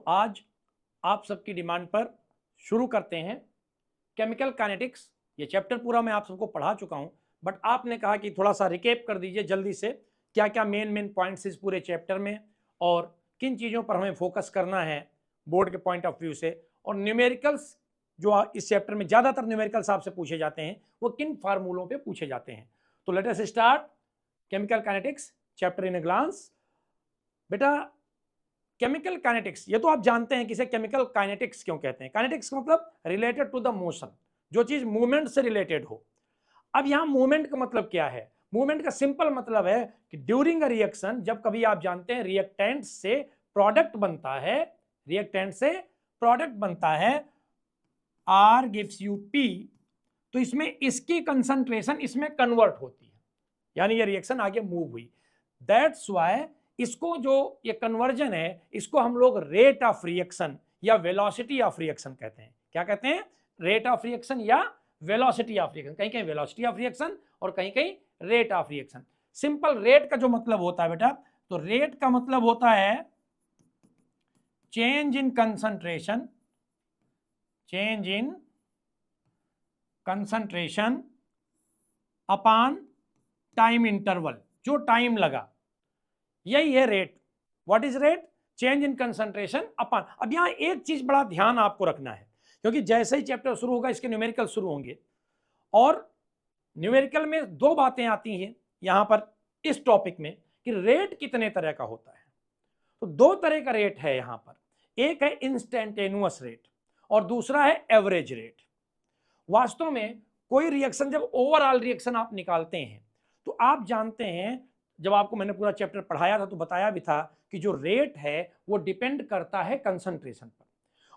आज आप सबकी डिमांड पर शुरू करते हैं केमिकल काइनेटिक्स। ये चैप्टर पूरा मैं आप सबको पढ़ा चुका हूं, बट आपने कहा कि थोड़ा सा रिकेप कर दीजिए जल्दी से, क्या क्या मेन पॉइंट्स इस पूरे चैप्टर में और किन चीज़ों पर हमें फोकस करना है बोर्ड के पॉइंट ऑफ व्यू से, और न्यूमेरिकल्स जो इस चैप्टर में ज़्यादातर न्यूमेरिकल्स आपसे पूछे जाते हैं वो किन फार्मूलों पे पूछे जाते हैं। तो let us start chemical kinetics chapter in a glance. बेटा केमिकल काइनेटिक्स, ये तो आप जानते हैं कि इसे केमिकल काइनेटिक्स क्यों कहते हैं। काइनेटिक्स का मतलब रिलेटेड टू द मोशन, जो चीज मूवमेंट से रिलेटेड हो। अब यहां मूवमेंट का मतलब क्या है? मूवमेंट का सिंपल मतलब है कि ड्यूरिंग अ रिएक्शन, जब कभी आप जानते हैं रिएक्टेंट से प्रोडक्ट बनता है, रिएक्टेंट से प्रोडक्ट बनता है, आर गिव्स यू पी, तो इसमें इसकी कंसंट्रेशन इसमें कन्वर्ट होती है, यानी ये रिएक्शन आगे मूव हुई। दैट्स व्हाई इसको जो ये कन्वर्जन है इसको हम लोग रेट ऑफ रिएक्शन या वेलोसिटी ऑफ रिएक्शन कहते हैं। क्या कहते हैं? रेट ऑफ रिएक्शन या वेलोसिटी ऑफ रिएक्शन। कहीं कहीं वेलोसिटी ऑफ रिएक्शन और कहीं कहीं rate of reaction. Simple rate का जो मतलब होता है बेटा, तो रेट का मतलब होता है change in concentration, change in concentration upon time interval, जो टाइम लगा, यही है rate. What is rate? Change in concentration upon. अब यहां एक चीज बड़ा ध्यान आपको रखना है, क्योंकि जैसे ही चैप्टर शुरू होगा इसके न्यूमेरिकल शुरू होंगे, और न्यूमेरिकल में दो बातें आती हैं यहां पर इस टॉपिक में कि रेट कितने तरह का होता है। तो दो तरह का रेट है यहां पर, एक है इंस्टेंटेनियस रेट और दूसरा है एवरेज रेट। वास्तव में कोई रिएक्शन, जब ओवरऑल रिएक्शन आप निकालते हैं तो आप जानते हैं, जब आपको मैंने पूरा चैप्टर पढ़ाया था तो बताया भी था कि जो रेट है वो डिपेंड करता है कंसंट्रेशन पर,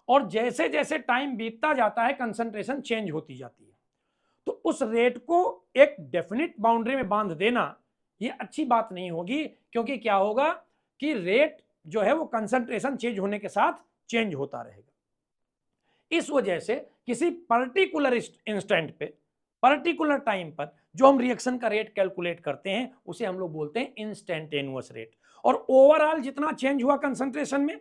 और जैसे जैसे टाइम बीतता जाता है कंसंट्रेशन चेंज होती जाती है। तो उस रेट को एक डेफिनिट बाउंड्री में बांध देना ये अच्छी बात नहीं होगी, क्योंकि क्या होगा कि रेट जो है वो कंसंट्रेशन चेंज होने के साथ चेंज होता रहेगा। इस वजह से किसी पर्टिकुलर इंस्टेंट पे, पर्टिकुलर टाइम पर जो हम रिएक्शन का रेट कैलकुलेट करते हैं उसे हम लोग बोलते हैं इंस्टेंटेनियस रेट। और ओवरऑल जितना चेंज हुआ कंसंट्रेशन में,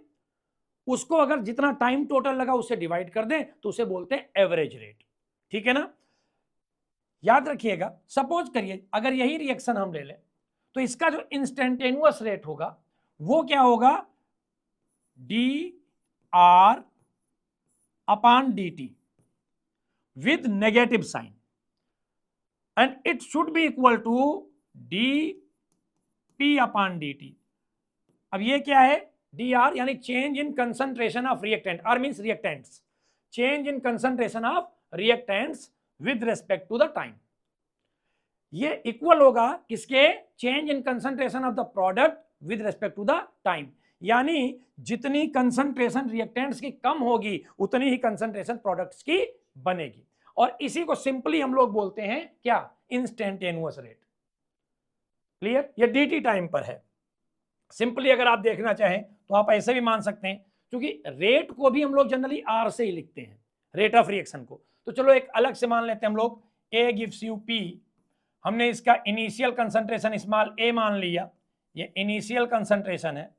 उसको अगर जितना टाइम टोटल लगा उससे डिवाइड कर दें तो उसे बोलते हैं एवरेज रेट। ठीक है ना? याद रखिएगा, सपोज करिए अगर यही रिएक्शन हम ले लें तो इसका जो इंस्टेंटेनियस रेट होगा वो क्या होगा? D R upon D T with negative sign, and it should be equal to dp upon dt। अब ये क्या है? dr यानी change in concentration of reactant, R means reactants, change in concentration of reactants with respect to the time. ये equal होगा किसके? Change in concentration of the product with respect to the time. यानी जितनी concentration reactants की कम होगी उतनी ही concentration products की बनेगी, और इसी को सिंपली हम लोग बोलते हैं क्या? Instantaneous rate. क्लियर? ये dt टाइम पर है। सिंपली अगर आप देखना चाहें तो आप ऐसे भी मान सकते हैं, क्योंकि रेट को भी हम लोग जनरली r से ही लिखते हैं, रेट ऑफ रिएक्शन को। तो चलो एक अलग से मान लेते हैं हम लोग, a गिव्स यू p, हमने इसका इनिशियल कंसंट्रेशन स्मॉल a मान लिया, ये इनिशियल कंसंट्रेशन है।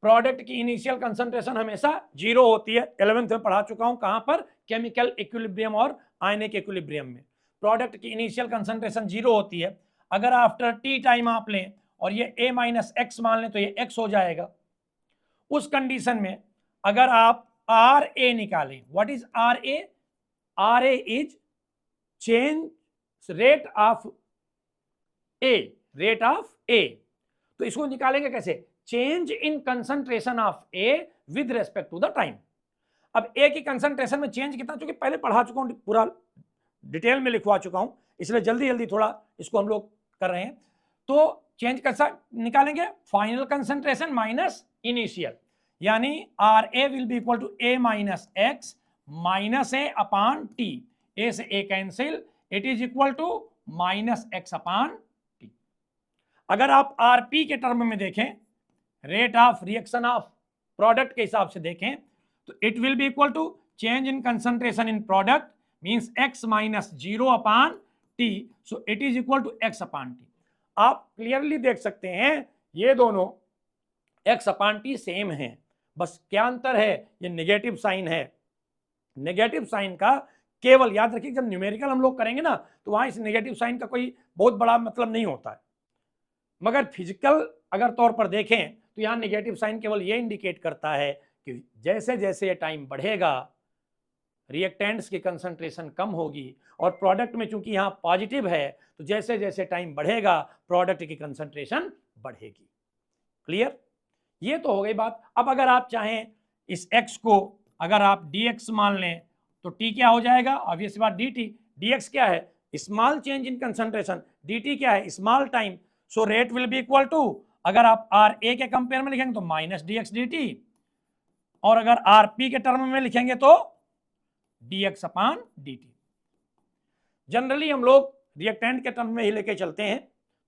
प्रोडक्ट की इनिशियल कंसंट्रेशन हमेशा जीरो होती है, 11th में पढ़ा चुका हूं, कहां पर? केमिकल इक्विलिब्रियम और आयनिक इक्विलिब्रियम में प्रोडक्ट की इनिशियल कंसंट्रेशन जीरो होती है। अगर आफ्टर टी टाइम आप लें और ये a माइनस एक्स मान लें तो ये x हो जाएगा। उस कंडीशन में अगर आप आर ए निकालें, what is r a? R a is change rate of a, rate of a. तो इसको निकालेंगे कैसे? Change in concentration of a with respect to the time. अब ए की कंसंट्रेशन में चेंज कितना, चूंकि पहले पढ़ा चुका हूं, पूरा डिटेल में लिखवा चुका हूं, इसलिए जल्दी जल्दी थोड़ा इसको हम लोग कर रहे हैं। तो चेंज कैसा निकालेंगे? फाइनल कंसंट्रेशन माइनस इनिशियल, यानी R A will be equal to A minus X minus A upon T. A से A cancel, it is equal to minus X upon T. अगर आप आरपी के टर्म में देखें, rate of reaction of product के हिसाब से देखें, तो it will be equal to change in concentration in product means x minus zero upon T, so it is equal to x upon T. आप clearly देख सकते हैं ये दोनों x अपॉन टी सेम हैं, बस क्या अंतर है, ये नेगेटिव साइन है। नेगेटिव साइन का केवल याद रखिए, जब न्यूमेरिकल हम लोग करेंगे ना तो वहां इस नेगेटिव साइन का कोई बहुत बड़ा मतलब नहीं होता है, मगर फिजिकल अगर तौर पर देखें तो यहाँ नेगेटिव साइन केवल ये इंडिकेट करता है कि जैसे जैसे टाइम बढ़ेगा रिएक्टेंट्स की कंसंट्रेशन कम होगी, और प्रोडक्ट में चूंकि यहाँ पॉजिटिव है तो जैसे जैसे टाइम बढ़ेगा प्रोडक्ट की कंसंट्रेशन बढ़ेगी। क्लियर? ये तो हो गई बात। अब अगर आप चाहें इस x को अगर आप dx मान लें तो t क्या हो जाएगा, ऑब्वियस बात dt। dx क्या है, small change in concentration, dt क्या है, small time. So rate will be equal to, अगर आप RA के कंपेयर में लिखेंगे तो माइनस dx dt, और अगर RP के टर्म में लिखेंगे तो dx अपॉन dt। जनरली हम लोग रिएक्टेंट के टर्म में ही लेके चलते हैं।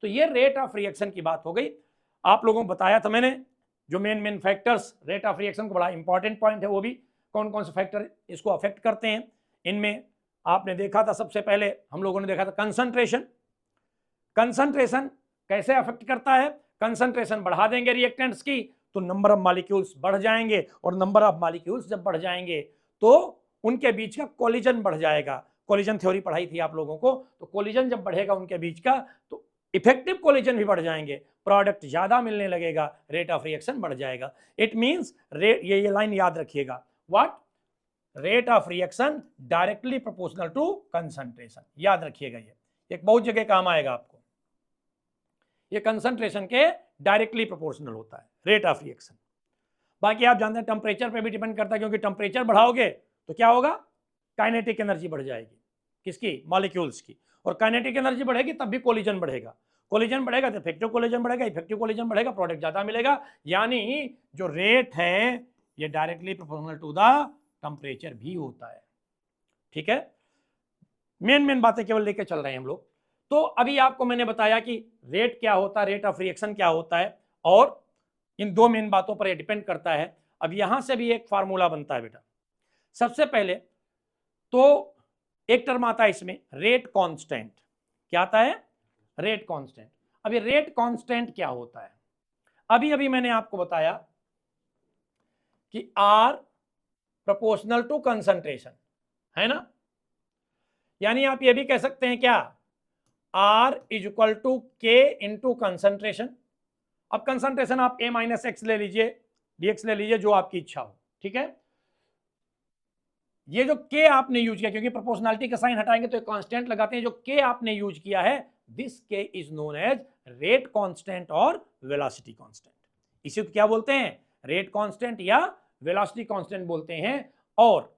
तो ये रेट ऑफ रिएक्शन की बात हो गई। आप लोगों को बताया था मैंने जो main factors rate of reaction को, बड़ा इंपॉर्टेंट पॉइंट है वो भी, कौन कौन से फैक्टर इसको अफेक्ट करते हैं। इनमें आपने देखा था, सबसे पहले हम लोगों ने देखा था कंसंट्रेशन। कंसंट्रेशन कैसे अफेक्ट करता है, कंसंट्रेशन बढ़ा देंगे रिएक्टेंट्स की तो नंबर ऑफ मॉलिक्यूल्स बढ़ जाएंगे, और नंबर ऑफ मॉलिक्यूल्स जब बढ़ जाएंगे तो उनके बीच का कोलिजन बढ़ जाएगा। कोलिजन थ्योरी पढ़ाई थी आप लोगों को, तो कोलिजन जब बढ़ेगा उनके बीच का तो इफेक्टिव कोलिजन भी बढ़ जाएंगे, प्रोडक्ट ज्यादा मिलने लगेगा, रेट ऑफ रिएक्शन बढ़ जाएगा। इट मींस ये लाइन याद रखिएगा, what, rate of reaction directly proportional to concentration. याद रखिएगा, ये एक बहुत जगह काम आएगा आपको। ये कंसंट्रेशन के डायरेक्टली प्रोपोर्शनल होता है रेट ऑफ रिएक्शन। बाकी आप जानते हैं टेम्परेचर पे भी डिपेंड करता है, क्योंकि टेम्परेचर बढ़ाओगे तो क्या होगा, काइनेटिक एनर्जी बढ़ जाएगी, किसकी, मॉलिक्यूल्स की, और काइनेटिक एनर्जी बढ़ेगी तब भी कोलिजन बढ़ेगा। कोलिजन बढ़ेगा तो इफेक्टिव कोलिजन बढ़ेगा, इफेक्टिव कोलिजन बढ़ेगा प्रोडक्ट ज्यादा मिलेगा। यानी जो रेट है ये directly proportional to the temperature भी होता है। ठीक है, मेन बातें केवल लेके चल रहे हैं हम लोग। तो अभी आपको मैंने बताया कि रेट क्या होता है, रेट ऑफ रिएक्शन क्या होता है, और इन दो मेन बातों पर ये डिपेंड करता है। अब यहां से भी एक फार्मूला बनता है बेटा। सबसे पहले तो एक टर्म आता है इसमें रेट कांस्टेंट। क्या आता है, रेट कांस्टेंट। अब ये रेट कांस्टेंट क्या होता है, अभी अभी मैंने आपको बताया कि R प्रोपोर्शनल टू कंसंट्रेशन है ना। यानी आप ये भी कह सकते हैं क्या, R is equal to K into concentration. अब कंसंट्रेशन आप A माइनस एक्स ले लीजिए, dx ले लीजिए, जो आपकी इच्छा हो। ठीक है, ये जो K आपने यूज किया, क्योंकि प्रोपोर्शनलिटी का साइन हटाएंगे तो एक कांस्टेंट लगाते हैं, जो K आपने यूज किया है, this K is known as rate constant और वेलोसिटी कांस्टेंट। इसी को क्या बोलते हैं, रेट कांस्टेंट या वेलोसिटी कांस्टेंट बोलते हैं। और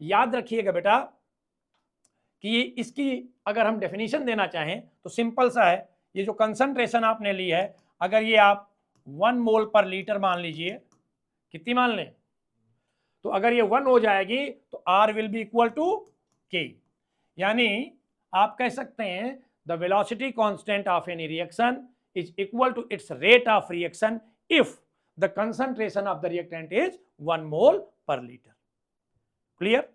याद रखिएगा बेटा कि इसकी अगर हम डेफिनेशन देना चाहें तो सिंपल सा है, ये जो कंसंट्रेशन आपने ली है, अगर ये आप 1 मोल पर लीटर मान लीजिए, कितनी मान लें, तो अगर ये 1 हो जाएगी तो R will be equal to K। यानी आप कह सकते हैं the velocity constant of any reaction is equal to its rate of reaction if the concentration of the reactant is 1 mole per litre. Clear?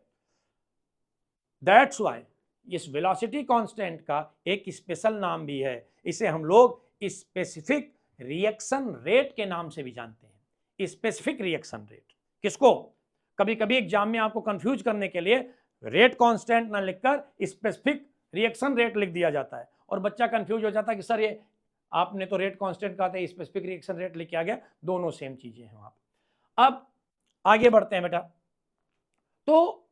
That's why इस velocity constant का एक special नाम भी है, इसे हम लोग स्पेसिफिक रिएक्शन रेट के नाम से भी जानते हैं। स्पेसिफिक रिएक्शन रेट किसको, कभी कभी एग्जाम में आपको कंफ्यूज करने के लिए रेट कांस्टेंट ना लिखकर स्पेसिफिक रिएक्शन रेट लिख दिया जाता है, और बच्चा कंफ्यूज हो जाता है कि सर ये आपने तो रेट कांस्टेंट कहा था, स्पेसिफिक रिएक्शन रेट लिख के आ गया, दोनों सेम चीजें हैं वहां पर। अब आगे बढ़ते हैं बेटा। तो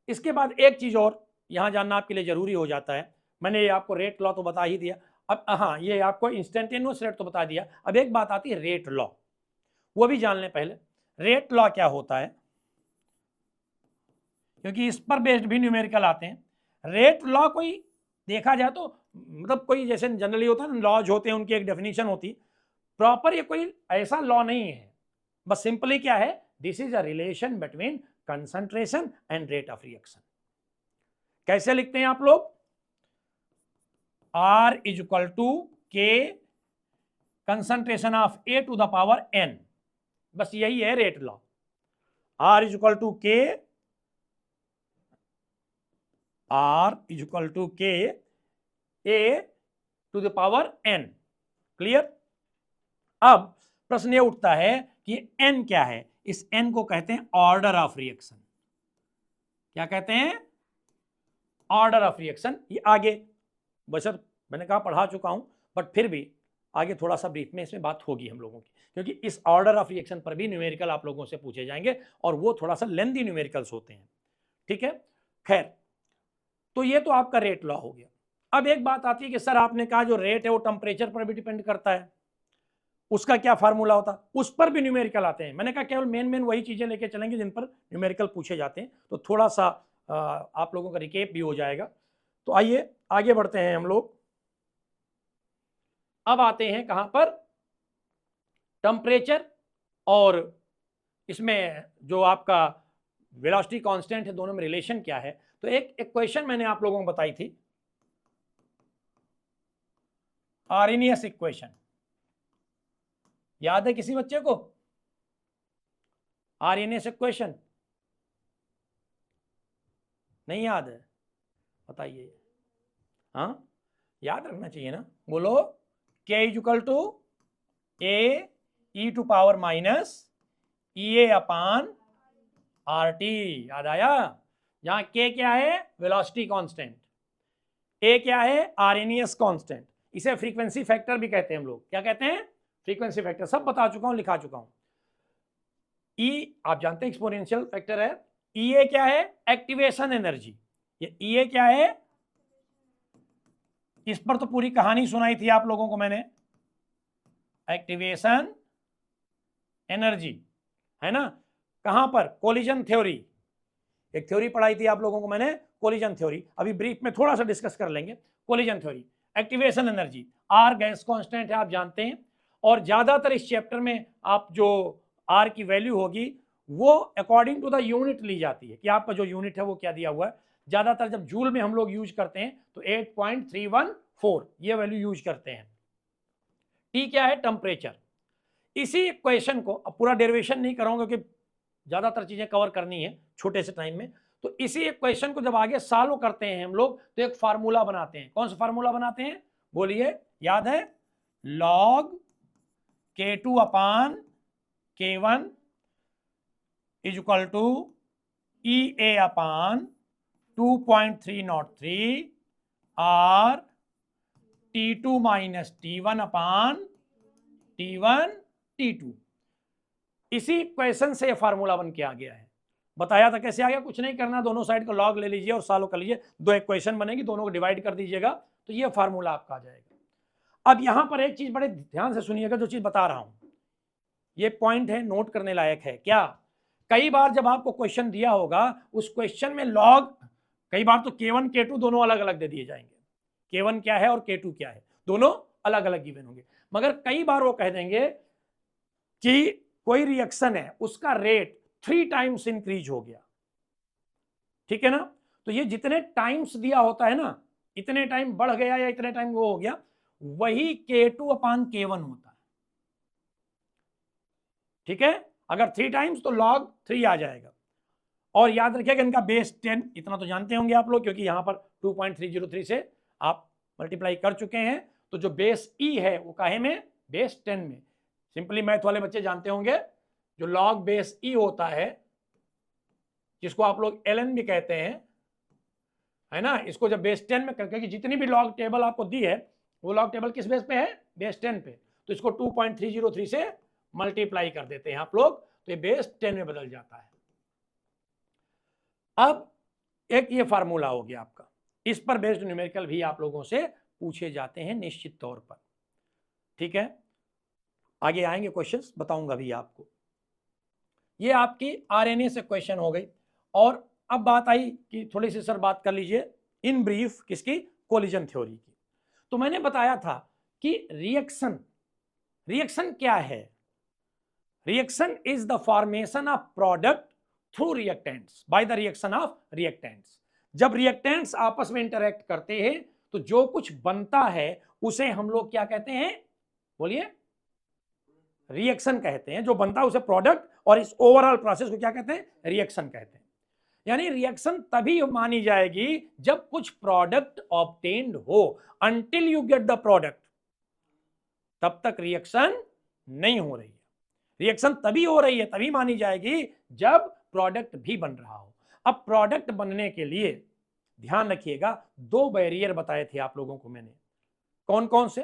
इसके बाद एक चीज और यहां जानना आपके लिए जरूरी हो जाता है। मैंने ये आपको रेट लॉ तो बता ही दिया, अब हाँ ये आपको इंस्टेंटेनियस रेट तो बता दिया, अब एक बात आती है रेट लॉ, वो भी जान लें पहले। रेट लॉ क्या होता है, क्योंकि इस पर बेस्ड भी न्यूमेरिकल आते हैं। रेट लॉ कोई देखा जाए तो मतलब कोई जैसे जनरली होता है ना, लॉज होते हैं उनकी एक डेफिनेशन होती, प्रॉपर ये कोई ऐसा लॉ नहीं है, बस सिंपली क्या है, this is a relation between concentration and rate of reaction. कैसे लिखते हैं आप लोग, R is equal to K concentration of A to the power N, बस यही है rate law. R is equal to K, R is equal to K A to the power N। Clear? अब प्रश्न ये उठता है कि n क्या है, इस n को कहते हैं ऑर्डर ऑफ रिएक्शन। क्या कहते हैं? Order of reaction. ये आगे बशर्ते मैंने कहा पढ़ा चुका हूं, बट फिर भी आगे थोड़ा सा ब्रीफ में इसमें बात होगी हम लोगों की, क्योंकि इस ऑर्डर ऑफ रिएक्शन पर भी न्यूमेरिकल आप लोगों से पूछे जाएंगे और वो थोड़ा सा लेंदी न्यूमेरिकल्स होते हैं। ठीक है, खैर, तो ये तो आपका रेट लॉ हो गया। अब एक बात आती है कि सर आपने कहा जो रेट है वो टेम्परेचर पर भी डिपेंड करता है, उसका क्या फार्मूला होता? उस पर भी न्यूमेरिकल आते हैं। मैंने कहा केवल मेन वही चीजें लेके चलेंगे जिन पर न्यूमेरिकल पूछे जाते हैं, तो थोड़ा सा आप लोगों का रिकेप भी हो जाएगा। तो आइए आगे बढ़ते हैं हम लोग। अब आते हैं कहां पर? टेम्परेचर और इसमें जो आपका वेलोसिटी कांस्टेंट है, दोनों में रिलेशन क्या है। तो एक इक्वेशन मैंने आप लोगों को बताई थी, आर्हेनियस इक्वेशन। याद है किसी बच्चे को आर्हेनियस इक्वेशन? नहीं याद है? बताइए। हाँ, याद रखना चाहिए ना, बोलो। K equal to A E to power minus E A upon R T. याद आया? जहां K क्या है? Velocity constant. A क्या है? Arrhenius constant. इसे फ्रीक्वेंसी फैक्टर भी कहते हैं हम लोग। क्या कहते हैं? Frequency factor. सब बता चुका हूं, लिखा चुका हूं। E आप जानते हैं एक्सपोनेंशियल फैक्टर है। EA क्या है? Activation energy. ये EA क्या है? इस पर तो पूरी कहानी सुनाई थी आप लोगों को मैंने, एक्टिवेशन एनर्जी, है ना? कहां पर? Collision theory. एक थ्योरी पढ़ाई थी आप लोगों को मैंने, कोलिजन थ्योरी। अभी ब्रीफ में थोड़ा सा डिस्कस कर लेंगे। Collision theory, activation energy, R gas constant है आप जानते हैं, और ज्यादातर इस चैप्टर में आप जो आर की वैल्यू होगी वो अकॉर्डिंग टू द यूनिट ली जाती है, कि आपका जो यूनिट है वो क्या दिया हुआ है। ज्यादातर जब जूल में हम लोग यूज करते हैं तो 8.314 ये वैल्यू यूज करते हैं। टी क्या है? टेम्परेचर। इसी इक्वेशन को, अब पूरा डेरिवेशन नहीं करूंगा क्योंकि ज्यादातर चीजें कवर करनी है छोटे से टाइम में, तो इसी इक्वेशन को जब आगे सॉल्व करते हैं हम लोग तो एक फार्मूला बनाते हैं। कौन सा फार्मूला बनाते हैं? बोलिए, याद है? log K2 upon K1 is equal to EA upon 2.303 और T2 माइनस T1 अपान T1 T2। इसी इक्वेशन से फार्मूला बन के आ गया है। बताया था कैसे आ गया? कुछ नहीं करना, दोनों साइड को लॉग ले लीजिए और सॉल्व कर लीजिए। दो इक्वेशन बनेगी, दोनों को डिवाइड कर दीजिएगा तो ये फार्मूला आपका आ जाएगा। अब यहां पर एक चीज बड़े ध्यान से सुनिएगा, जो चीज बता रहा हूं ये पॉइंट है, नोट करने लायक है। क्या? कई बार जब आपको क्वेश्चन दिया होगा उस क्वेश्चन में लॉग, कई बार तो K1 K2 दोनों अलग अलग दे दिए जाएंगे। K1 क्या है और K2 क्या है, दोनों अलग अलग गिवन होंगे। मगर कई बार वो कह देंगे कि कोई रिएक्शन है उसका रेट 3 टाइम्स इंक्रीज हो गया, ठीक है ना? तो ये जितने टाइम्स दिया होता है ना, इतने टाइम बढ़ गया या इतने टाइम वो हो गया, वही K2 अपान K1 होता है। ठीक है? अगर 3 टाइम्स तो log 3 आ जाएगा। और याद रखिएगा इनका बेस 10, इतना तो जानते होंगे आप लोग, क्योंकि यहां पर 2.303 से आप मल्टीप्लाई कर चुके हैं। तो जो बेस E है वो काहे में? बेस 10 में। सिंपली मैथ वाले बच्चे जानते होंगे, जो log बेस E होता है, जिसको आप लोग ln भी कहते हैं, है ना? इसको जब बेस 10 में करके, कि जितनी भी लॉग टेबल आपको दी है वो लॉग टेबल किस बेस पे है? बेस 10 पे। तो इसको 2.303 से मल्टीप्लाई कर देते हैं आप लोग, तो ये बेस 10 में बदल जाता है। अब एक ये फार्मूला हो गया आपका, इस पर बेस्ड न्यूमेरिकल भी आप लोगों से पूछे जाते हैं निश्चित तौर पर। ठीक है, आगे आएंगे क्वेश्चंस, बताऊंगा भी आपको। ये आपकी आरएनए से क्वेश्चन हो गई। और अब बात आई कि थोड़ी सी सर बात कर लीजिए इन ब्रीफ, किसकी? कोलिजन थ्योरी की। तो मैंने बताया था कि रिएक्शन क्या है? Reaction is the formation of product through reactants, by the reaction of reactants. जब रिएक्टेंट्स आपस में इंटरैक्ट करते हैं तो जो कुछ बनता है उसे हम लोग क्या कहते हैं? बोलिए, रिएक्शन कहते हैं। जो बनता है उसे प्रोडक्ट, और इस ओवरऑल प्रोसेस को क्या कहते हैं? रिएक्शन कहते हैं। यानी रिएक्शन तभी मानी जाएगी जब कुछ प्रोडक्ट ऑब्टेन्ड हो। Until you get the product, तब तक रिएक्शन नहीं हो रही है। रिएक्शन तभी हो रही है, तभी मानी जाएगी जब प्रोडक्ट भी बन रहा हो। अब प्रोडक्ट बनने के लिए ध्यान रखिएगा, दो बैरियर बताए थे आप लोगों को मैंने, कौन कौन से।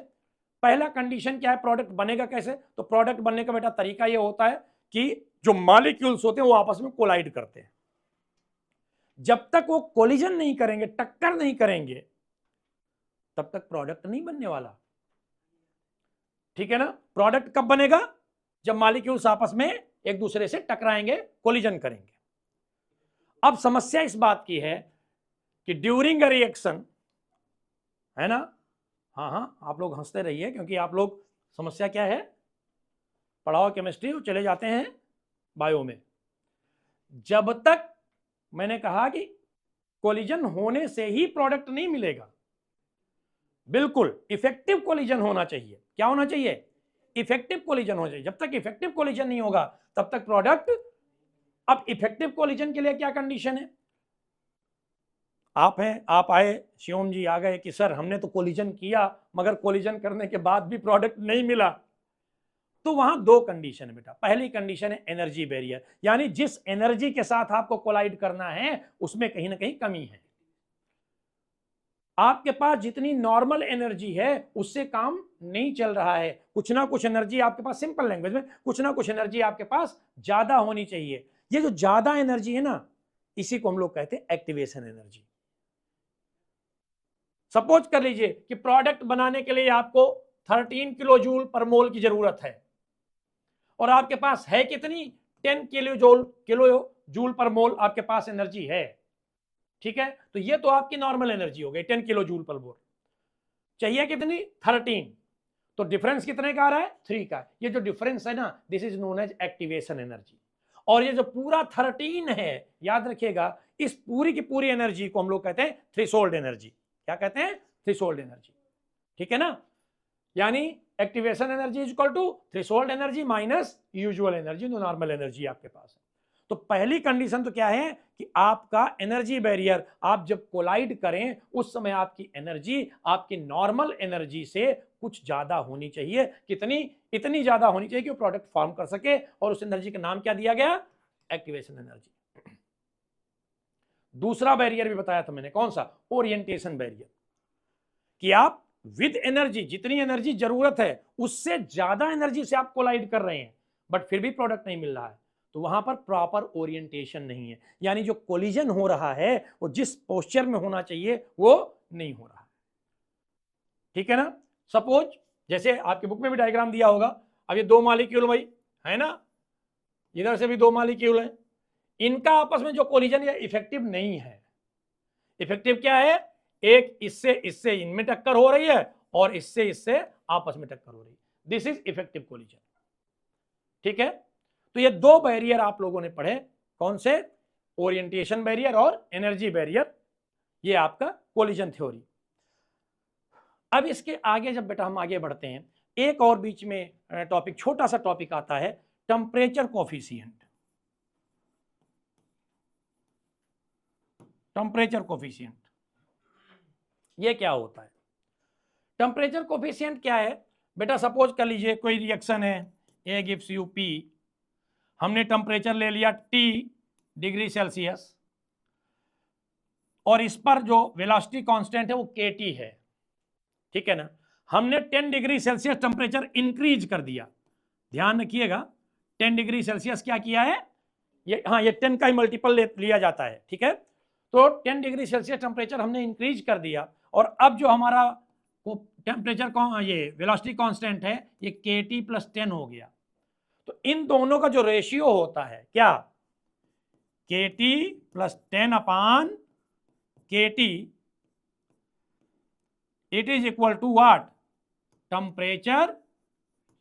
पहला कंडीशन क्या है, प्रोडक्ट बनेगा कैसे, तो प्रोडक्ट बनने का बेटा तरीका यह होता है कि जो मॉलिक्यूल्स होते हैं वो आपस में कोलाइड करते हैं। जब तक वो कोलिजन नहीं करेंगे, टक्कर नहीं करेंगे, तब तक प्रोडक्ट नहीं बनने वाला। ठीक है ना। प्रोडक्ट कब बनेगा, जब मॉलिक्यूल्स आपस में एक दूसरे से टकराएंगे, कोलिजन करेंगे। अब समस्या इस बात की है कि ड्यूरिंग अ रिएक्शन, है ना, हाँ हाँ आप लोग हंसते रहिए क्योंकि आप लोग, समस्या क्या है, पढ़ाओ केमिस्ट्री और चले जाते हैं बायो में। जब तक मैंने कहा कि कोलिजन होने से ही प्रोडक्ट नहीं मिलेगा, बिल्कुल इफेक्टिव कोलिजन होना चाहिए। क्या होना चाहिए, इफेक्टिव कोलिजन होना चाहिए। जब तक इफेक्टिव कोलिजन नहीं होगा तब तक प्रोडक्ट। अब इफेक्टिव कोलिजन के लिए क्या कंडीशन है, आप आए, शिवम जी आ गए कि सर हमने तो कोलिजन किया मगर कोलिजन करने के बाद भी प्रोडक्ट नहीं मिला। तो वहां दो कंडीशन है बेटा। पहली कंडीशन है एनर्जी बैरियर, यानी जिस एनर्जी के साथ आपको कोलाइड करना है उसमें कहीं ना कहीं कमी है। आपके पास जितनी नॉर्मल एनर्जी है उससे काम नहीं चल रहा है, कुछ ना कुछ एनर्जी आपके पास, सिंपल लैंग्वेज में कुछ ना कुछ एनर्जी आपके पास ज्यादा होनी चाहिए। ये जो ज्यादा एनर्जी है ना, इसी को हम लोग कहते हैं एक्टिवेशन एनर्जी। सपोज कर लीजिए कि प्रोडक्ट बनाने के लिए आपको 13 किलो जूल पर मोल की जरूरत है और आपके पास है कितनी, 10 किलो जूल पर मोल आपके पास एनर्जी है। ठीक है, तो ये तो आपकी नॉर्मल एनर्जी हो गई 10 किलो जूल पर मोल। चाहिए कितनी, 13, तो डिफरेंस कितने का आ रहा है, 3 का। ये जो डिफरेंस है ना, this is known as activation energy. और ये जो पूरा 13 है, याद रखिएगा, इस पूरी की पूरी एनर्जी को हम लोग कहते हैं थ्रेशोल्ड एनर्जी। क्या कहते हैं, थ्रेशोल्ड एनर्जी। ठीक है ना, यानी activation energy is equal to threshold energy minus usual energy, जो नॉर्मल एनर्जी आपके पास है। तो पहली कंडीशन तो क्या है कि आपका एनर्जी बैरियर, आप जब कोलाइड करें उस समय आपकी एनर्जी आपकी नॉर्मल एनर्जी से कुछ ज्यादा होनी चाहिए। कितनी, इतनी ज्यादा होनी चाहिए कि वो प्रोडक्ट फॉर्म कर सके, और उस एनर्जी का नाम क्या दिया गया, एक्टिवेशन एनर्जी। दूसरा बैरियर भी बताया था मैंने, कौन सा, ओरिएंटेशन बैरियर, कि आप विद एनर्जी, जितनी एनर्जी जरूरत है उससे ज्यादा एनर्जी से आप कोलाइड कर रहे हैं बट फिर भी प्रोडक्ट नहीं मिल रहा है, तो वहां पर प्रॉपर ओरिएंटेशन नहीं है, यानी जो कोलिजन हो रहा है वो जिस पोस्चर में होना चाहिए वो नहीं हो रहा। ठीक है ना। सपोज जैसे आपकी बुक में भी डायग्राम दिया होगा, अब ये दो मॉलिक्यूल भाई है ना, इधर से भी दो मॉलिक्यूल है, इनका आपस में जो कोलिजन ये इफेक्टिव नहीं है। इफेक्टिव क्या है, एक इससे इससे इनमें टक्कर हो रही है और इससे इससे आपस में टक्कर हो रही है, दिस इज इफेक्टिव कोलिजन। ठीक है, तो ये दो बैरियर आप लोगों ने पढ़े, कौन से, ओरिएंटेशन बैरियर और एनर्जी बैरियर, ये आपका कोलिजन थ्योरी। अब इसके आगे जब बेटा हम आगे बढ़ते हैं, एक और बीच में टॉपिक, छोटा सा टॉपिक आता है, टेम्परेचर कोफिशिएंट। टेम्परेचर कोफिशिएंट ये क्या होता है, टेम्परेचर कोफिशिएंट क्या है बेटा, सपोज कर लीजिए कोई रिएक्शन है, ए गिव्स यू पी, हमने टेम्परेचर ले लिया T डिग्री सेल्सियस और इस पर जो वेलोसिटी कांस्टेंट है वो KT है। ठीक है ना, हमने 10 डिग्री सेल्सियस टेम्परेचर इंक्रीज कर दिया, ध्यान रखिएगा 10 डिग्री सेल्सियस क्या किया है, ये हाँ ये 10 का ही मल्टीपल लिया जाता है। ठीक है, तो 10 डिग्री सेल्सियस टेम्परेचर हमने इंक्रीज कर दिया और अब जो हमारा टेम्परेचर ये वेलोसिटी कांस्टेंट है ये KT + 10 हो गया। तो इन दोनों का जो रेशियो होता है क्या, KT + 10/KT, it is equal to what, temperature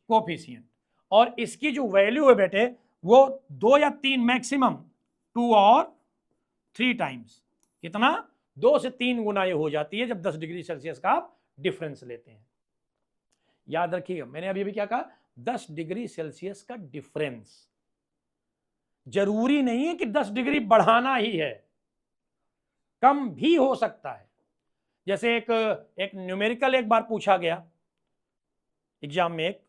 coefficient. और इसकी जो वैल्यू है बेटे वो 2 या 3 मैक्सिमम 2 और 3 टाइम्स, कितना, 2 से 3 गुना ये हो जाती है जब 10 डिग्री सेल्सियस का आप डिफरेंस लेते हैं। याद रखिएगा मैंने अभी भी क्या कहा, 10 डिग्री सेल्सियस का डिफरेंस, जरूरी नहीं है कि 10 डिग्री बढ़ाना ही है, कम भी हो सकता है। जैसे एक न्यूमेरिकल एक बार पूछा गया एग्जाम में, एक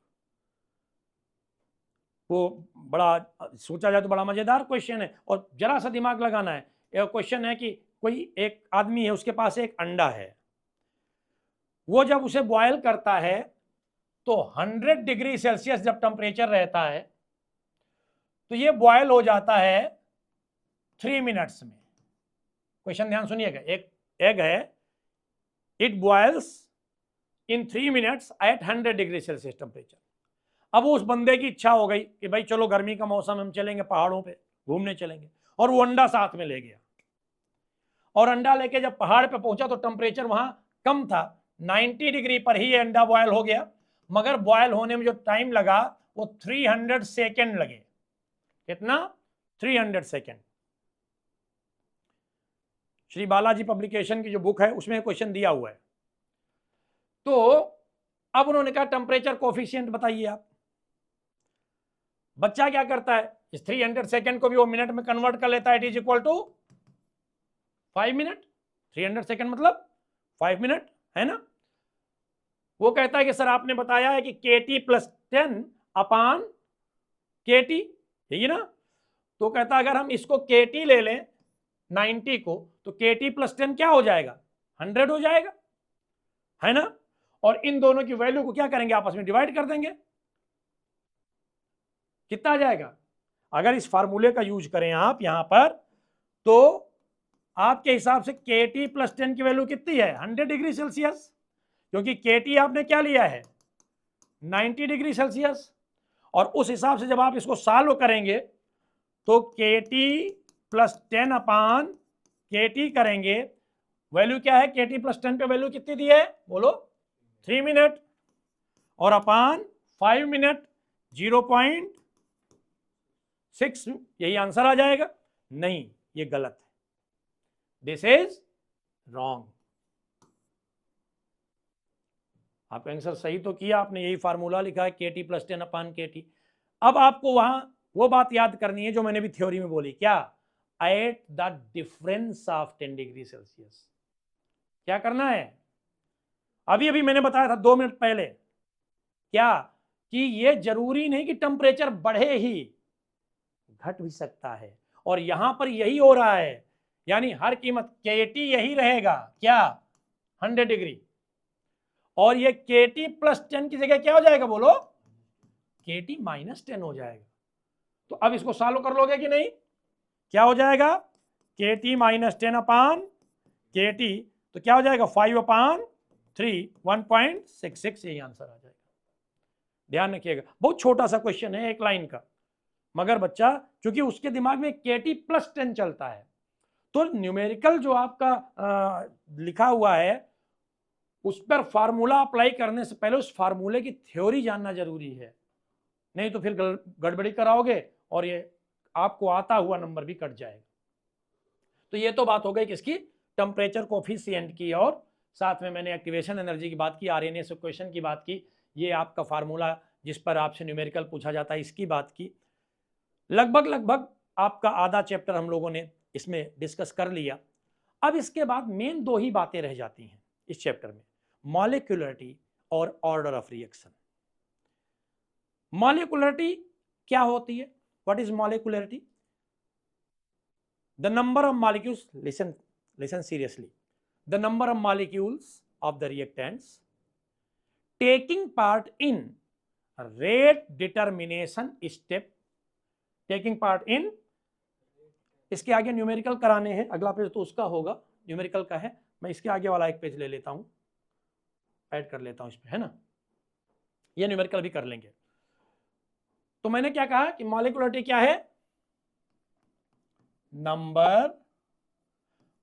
वो बड़ा सोचा जाए तो बड़ा मजेदार क्वेश्चन है, और जरा सा दिमाग लगाना है। यह क्वेश्चन है कि कोई एक आदमी है, उसके पास एक अंडा है, वो जब उसे बॉयल करता है तो 100 डिग्री सेल्सियस जब टेम्परेचर रहता है तो ये बॉयल हो जाता है 3 मिनट्स में। क्वेश्चन ध्यान सुनिएगा, एक एग है, it boils in 3 minutes at 100 degree Celsius temperature. अब उस बंदे की इच्छा हो गई कि भाई चलो गर्मी का मौसम, हम चलेंगे पहाड़ों पे घूमने चलेंगे, और वो अंडा साथ में ले गया, और अंडा लेके जब पहाड़ पे पहुंचा तो टेम्परेचर वहां कम था, 90 डिग्री पर ही ये अंडा बॉयल हो गया, मगर बॉयल होने में जो टाइम लगा वो 300 सेकेंड लगे। कितना? 300 सेकेंड। श्री बालाजी पब्लिकेशन की जो बुक है उसमें क्वेश्चन दिया हुआ है। तो अब उन्होंने कहा टेम्परेचर कोफिशिएंट बताइए आप। बच्चा क्या करता है, इस 300 सेकेंड को भी वो मिनट में कन्वर्ट कर लेता है, it is equal to 5 minute. 300 second मतलब 5 मिनट, है ना। वो कहता है कि सर आपने बताया है कि KT + 10 अपान KT, यही ना। तो कहता है अगर हम इसको KT ले लें 90 को, तो KT + 10 क्या हो जाएगा? 100 हो जाएगा, है ना। और इन दोनों की वैल्यू को क्या करेंगे, आपस में डिवाइड कर देंगे, कितना आ जाएगा? अगर इस फार्मूले का यूज करें आप यहां पर, तो आपके हिसाब से KT + 10 की वैल्यू कितनी है? 100 डिग्री सेल्सियस, क्योंकि KT आपने क्या लिया है? 90 डिग्री सेल्सियस। और उस हिसाब से जब आप इसको सॉल्व करेंगे तो KT + 10 अपान KT करेंगे, वैल्यू क्या है? KT + 10 पे वैल्यू कितनी दी है, बोलो? 3 मिनट, और अपान 5 मिनट 0.6, यही आंसर आ जाएगा। नहीं, ये गलत है, दिस इज रॉन्ग। आपका आंसर सही तो किया आपने, यही फार्मूला लिखा है KT + 10 अपान KT। अब आपको वहां वो बात याद करनी है जो मैंने भी थ्योरी में बोली, क्या? At the difference of 10 degree Celsius. क्या करना है? अभी अभी मैंने बताया था 2 मिनट पहले, क्या कि ये जरूरी नहीं कि टेम्परेचर बढ़े ही, घट भी सकता है, और यहां पर यही हो रहा है, यानी हर कीमत KT यही रहेगा, क्या? 100 डिग्री, और ये KT + 10 की जगह क्या हो जाएगा, बोलो? KT - 10 हो जाएगा। तो अब इसको सॉल्व कर लोगे कि नहीं? क्या हो जाएगा? KT - 10 अपान KT, तो क्या हो जाएगा? 5/3, 1.66, यही आंसर आ जाएगा। ध्यान रखिएगा, बहुत छोटा सा क्वेश्चन है, एक लाइन का, मगर बच्चा क्योंकि उसके दिमाग में KT + 10 चलता है, तो न्यूमेरिकल जो आपका लिखा हुआ है उस पर फार्मूला अप्लाई करने से पहले उस फार्मूले की थ्योरी जानना जरूरी है, नहीं तो फिर गड़बड़ी कराओगे और ये आपको आता हुआ नंबर भी कट जाएगा। तो ये तो बात हो गई किसकी? टेम्परेचर कोफिशिएंट की, और साथ में मैंने एक्टिवेशन एनर्जी की बात की, RNA इक्वेशन की बात की, ये आपका फार्मूला जिस पर आपसे न्यूमेरिकल पूछा जाता है इसकी बात की। लगभग आपका आधा चैप्टर हम लोगों ने इसमें डिस्कस कर लिया। अब इसके बाद मेन 2 ही बातें रह जाती हैं इस चैप्टर में, मॉलिक्यूलरिटी और ऑर्डर ऑफ रिएक्शन। मॉलिक्यूलरिटी क्या होती है? What is molecularity? The number of molecules, listen seriously, the number of molecules of the reactants taking part in rate determination step, taking part in, इसके आगे numerical कराने हैं, अगला page तो उसका होगा, न्यूमेरिकल का है, मैं इसके आगे वाला एक पेज ले लेता हूं, ऐड कर लेता हूं इस पे, है ना, ये न्यूमेरिकल भी कर लेंगे। तो मैंने क्या कहा कि मॉलिक्यूलरिटी क्या है? Number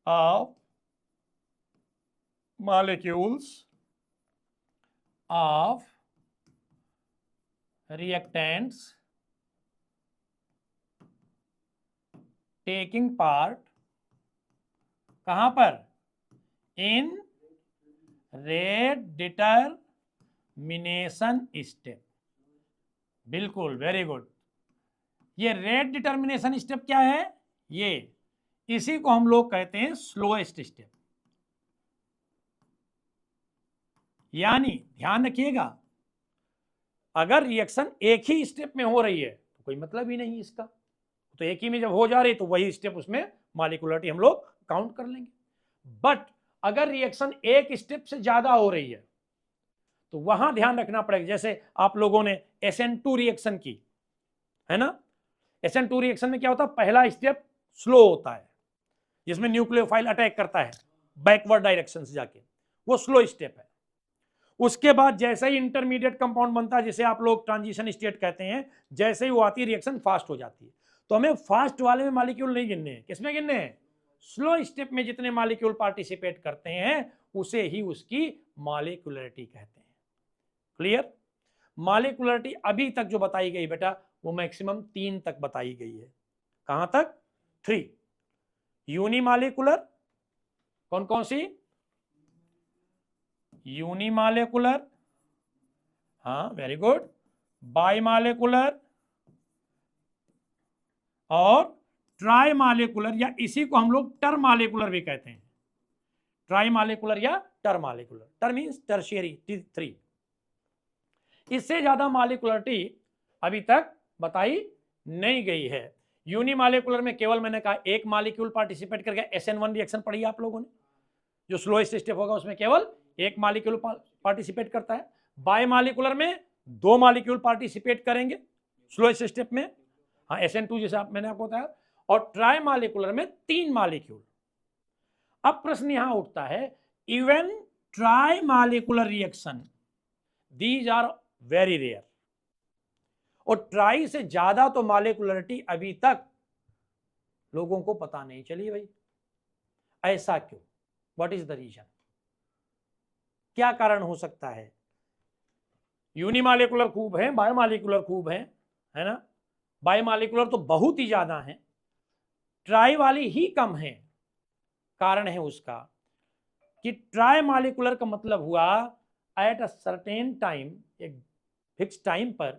of molecules of reactants taking part कहां पर? in rate determination step। बिल्कुल, वेरी गुड। ये रेट डिटर्मिनेशन स्टेप क्या है? ये इसी को हम लोग कहते हैं स्लोएस्ट स्टेप। यानी ध्यान रखिएगा, अगर रिएक्शन एक ही स्टेप में हो रही है तो कोई मतलब ही नहीं इसका, तो एक ही में जब हो जा रही तो वही स्टेप उसमें मॉलिक्यूलरिटी हम लोग काउंट कर लेंगे। बट अगर रिएक्शन एक स्टेप से ज्यादा हो रही है तो वहां ध्यान रखना पड़ेगा। जैसे आप लोगों ने SN2 रिएक्शन की है ना, SN2 रिएक्शन में क्या होता है, पहला स्टेप स्लो होता है जिसमें न्यूक्लियोफाइल अटैक करता है बैकवर्ड डायरेक्शन से जाके, वो स्लो स्टेप है। उसके बाद जैसे ही इंटरमीडिएट कंपाउंड बनता है, जिसे आप लोग ट्रांजिशन स्टेट कहते हैं, जैसे ही वो आती है रिएक्शन फास्ट हो जाती है। तो हमें फास्ट वाले में मॉलिक्यूल नहीं गिनने हैं, किसमें गिनने हैं, स्लो स्टेप में जितने मॉलिक्यूल पार्टिसिपेट करते हैं उसे ही उसकी मॉलिक्यूलरिटी कहते हैं। क्लियर? मॉलिक्यूलरिटी अभी तक जो बताई गई बेटा वो मैक्सिमम 3 तक बताई गई है। कहां तक? 3। यूनिमॉलिक्यूलर, कौन कौन सी? यूनिमॉलिक्यूलर, हाँ वेरी गुड, बाइमॉलिक्यूलर और ट्राइमॉलिक्यूलर, या इसी को हम लोग टरमॉलिक्यूलर भी कहते हैं। ट्राइमॉलिक्यूलर या टरमॉलिक्यूलर, टर मींस टर्शियरी 3। इससे ज्यादा मॉलिक्यूलरिटी अभी तक बताई नहीं गई है। यूनिमॉलिक्यूलर में केवल मैंने कहा एक मॉलिक्यूल पार्टिसिपेट कर गया, SN1 रिएक्शन पढ़ी आप लोगों ने, जो स्लोएस्ट स्टेप होगा उसमें केवल एक मॉलिक्यूल पार्टिसिपेट करता है। बाइमॉलिक्यूलर में 2 मॉलिक्यूल पार्टिसिपेट करेंगे स्लोएस्ट स्टेप में, हाँ SN2 जैसे मैंने आपको बताया, और ट्राइमॉलिक्यूलर में 3 मॉलिक्यूल। अब प्रश्न यहां उठता है, even trimolecular reaction these are very rare, और ट्राई से ज्यादा तो मॉलिक्यूलरिटी अभी तक लोगों को पता नहीं चली भाई। ऐसा क्यों? What is the reason? क्या कारण हो सकता है? यूनिमॉलिक्यूलर खूब है, बायोमॉलिक्यूलर खूब है ना, बायोमॉलिक्यूलर तो बहुत ही ज्यादा है, ट्राई वाली ही कम है। कारण है उसका कि ट्राई मॉलिक्यूलर का मतलब हुआ एट अ सर्टेन टाइम, एक फिक्स टाइम पर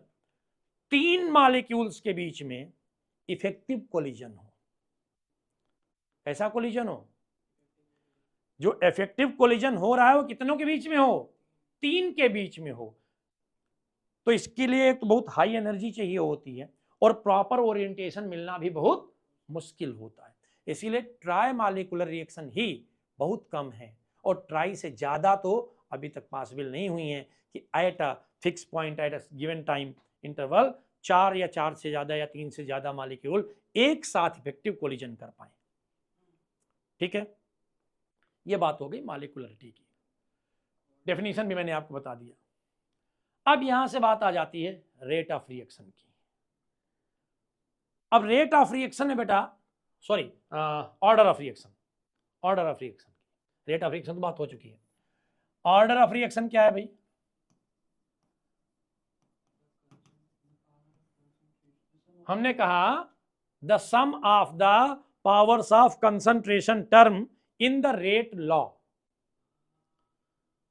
3 मॉलिक्यूल्स के बीच में इफेक्टिव कोलिजन हो। ऐसा कोलिजन हो, जो इफेक्टिव कोलिजन हो रहा है वो कितनों के बीच में हो? 3 के बीच में हो। तो इसके लिए एक तो बहुत हाई एनर्जी चाहिए होती है और प्रॉपर ओरिएंटेशन मिलना भी बहुत मुश्किल होता है। इसीलिए ट्राई मॉलिक्यूलर रिएक्शन ही बहुत कम है, और ट्राई से ज्यादा तो अभी तक पॉसिबल नहीं हुई है कि at a fix point at a given time interval 4 या 4 से ज्यादा या 3 से ज्यादा मॉलिक्यूल एक साथ इफेक्टिव कोलिजन कर पाए। ठीक है, यह बात हो गई मॉलिक्यूलरिटी की। डेफिनेशन भी मैंने आपको बता दिया। अब यहां से बात आ जाती है रेट ऑफ रिएक्शन की। अब रेट ऑफ रिएक्शन है बेटा, sorry order of reaction, order of reaction, rate of reaction तो बात हो चुकी है। ऑर्डर ऑफ रिएक्शन क्या है भाई? हमने कहा the sum of the powers of concentration term in the rate law.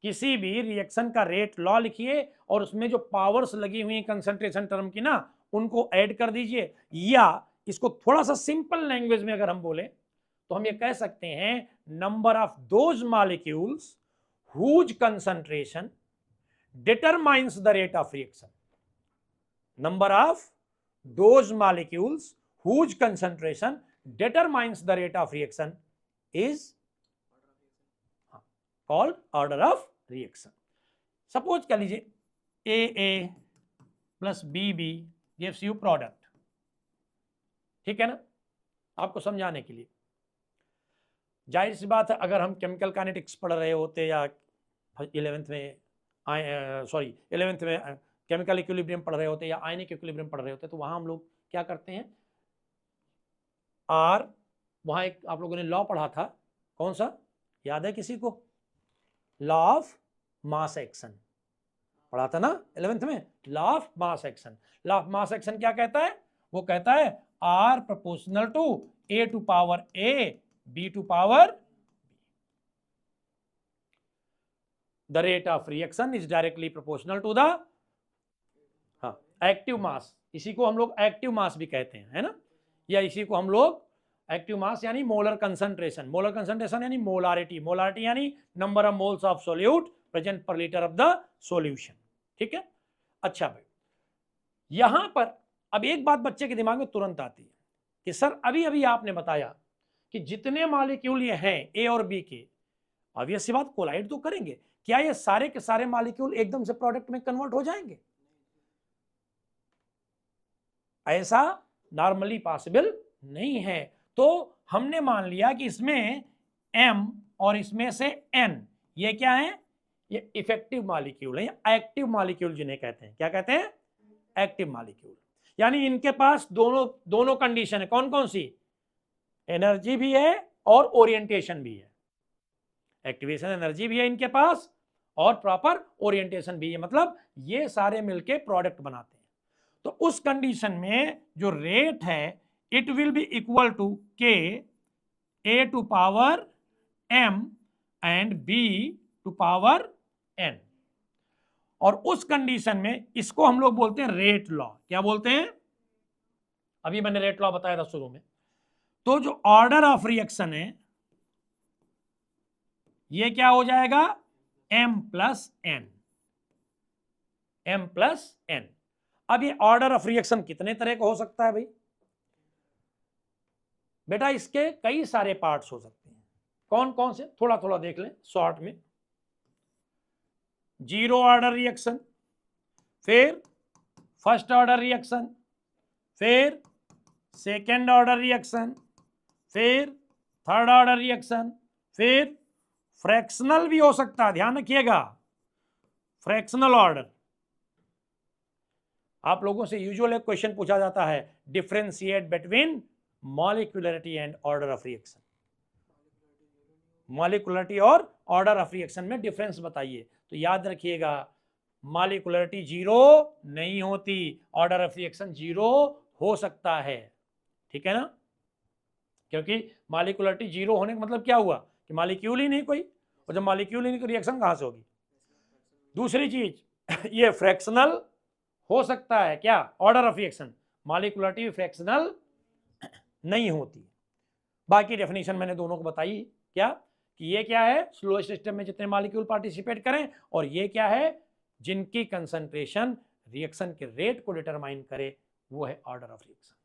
किसी भी रिएक्शन का रेट लॉ लिखिए और उसमें जो पावर्स लगी हुई हैं कंसंट्रेशन टर्म की ना, उनको ऐड कर दीजिए। या इसको थोड़ा सा सिंपल लैंग्वेज में अगर हम बोले तो हम ये कह सकते हैं number of those molecules whose concentration determines the rate of reaction. Number of those molecules whose concentration determines the rate of reaction is called order of reaction. Suppose कर लीजिए AA plus BB gives you product, ठीक है ना, आपको समझाने के लिए। जाहिर सी बात है अगर हम केमिकल काइनेटिक्स पढ़ रहे होते या 11th में 11th में केमिकल इक्विलिब्रियम पढ़ रहे होते या आयनिक इक्विलिब्रियम पढ़ रहे होते तो वहां हम लोग क्या करते हैं, R, वहां एक आप लोगों ने लॉ पढ़ा था, कौन सा याद है किसी को? लॉ ऑफ मास एक्शन पढ़ा था ना 11th में, law of mass action. Law of mass action क्या कहता है? वो कहता है R proportional to A to power A B to power, the rate of reaction is directly proportional to the active mass. इसी को हम लोग एक्टिव मास भी कहते हैं, है ना, या इसी को हम लोग एक्टिव मास यानी मोलर कंसंट्रेशन, मोलर कंसंट्रेशन यानी मोलारिटी, मोलारिटी यानी number of moles of solute present पर लीटर ऑफ द सॉल्यूशन। ठीक है, अच्छा भाई, यहां पर अब एक बात बच्चे के दिमाग में तुरंत आती है कि सर अभी अभी आपने बताया कि जितने मॉलिक्यूल ये हैं ए और बी के, ऑब्वियस सी बात कोलाइड तो करेंगे, क्या ये सारे के सारे मॉलिक्यूल एकदम से प्रोडक्ट में कन्वर्ट हो जाएंगे? ऐसा नॉर्मली पॉसिबल नहीं है। तो हमने मान लिया कि इसमें M और इसमें से N ये क्या है, ये इफेक्टिव मॉलिक्यूल है, या एक्टिव मॉलिक्यूल जिन्हें कहते हैं, क्या कहते हैं, एक्टिव मॉलिक्यूल। यानी इनके पास दोनों कंडीशन है, कौन कौन सी, एनर्जी भी है और ओरिएंटेशन भी है, एक्टिवेशन एनर्जी भी है इनके पास और प्रॉपर ओरिएंटेशन भी है, मतलब ये सारे मिलके प्रोडक्ट बनाते हैं। तो उस कंडीशन में जो रेट है it will be equal to K A to power M and B to power N. और उस कंडीशन में इसको हम लोग बोलते हैं रेट लॉ। क्या बोलते हैं, अभी मैंने रेट लॉ बताया था शुरू में। तो जो ऑर्डर ऑफ रिएक्शन है ये क्या हो जाएगा, m plus N, m plus N. अब ये ऑर्डर ऑफ रिएक्शन कितने तरह का हो सकता है भाई, बेटा इसके कई सारे पार्ट्स हो सकते हैं। कौन कौन से, थोड़ा थोड़ा देख लें शॉर्ट में। जीरो ऑर्डर रिएक्शन, फिर फर्स्ट ऑर्डर रिएक्शन, फिर सेकेंड ऑर्डर रिएक्शन, फिर थर्ड ऑर्डर रिएक्शन, फिर फ्रैक्शनल भी हो सकता है, ध्यान रखिएगा, फ्रैक्शनल ऑर्डर। आप लोगों से यूजुअल एक क्वेश्चन पूछा जाता है, differentiate between molecularity and order of reaction. Molecularity और ऑर्डर ऑफ रिएक्शन में डिफरेंस बताइए। तो याद रखिएगा, मॉलिक्यूलरिटी जीरो नहीं होती, ऑर्डर ऑफ रिएक्शन जीरो हो सकता है, ठीक है ना, क्योंकि मॉलिक्यूलरिटी जीरो होने का मतलब क्या हुआ कि मॉलिक्यूल ही नहीं कोई, और जब मॉलिक्यूल ही नहीं तो रिएक्शन कहां से होगी। दूसरी चीज ये फ्रैक्शनल हो सकता है, क्या, order of reaction, molecularity fractional नहीं होती। बाकी डेफिनेशन मैंने दोनों को बताई, क्या कि ये क्या है, स्लो सिस्टम में जितने मॉलिक्यूल पार्टिसिपेट करें, और ये क्या है, जिनकी कंसंट्रेशन रिएक्शन के रेट को डिटरमाइन करे, वो है ऑर्डर ऑफ रिएक्शन,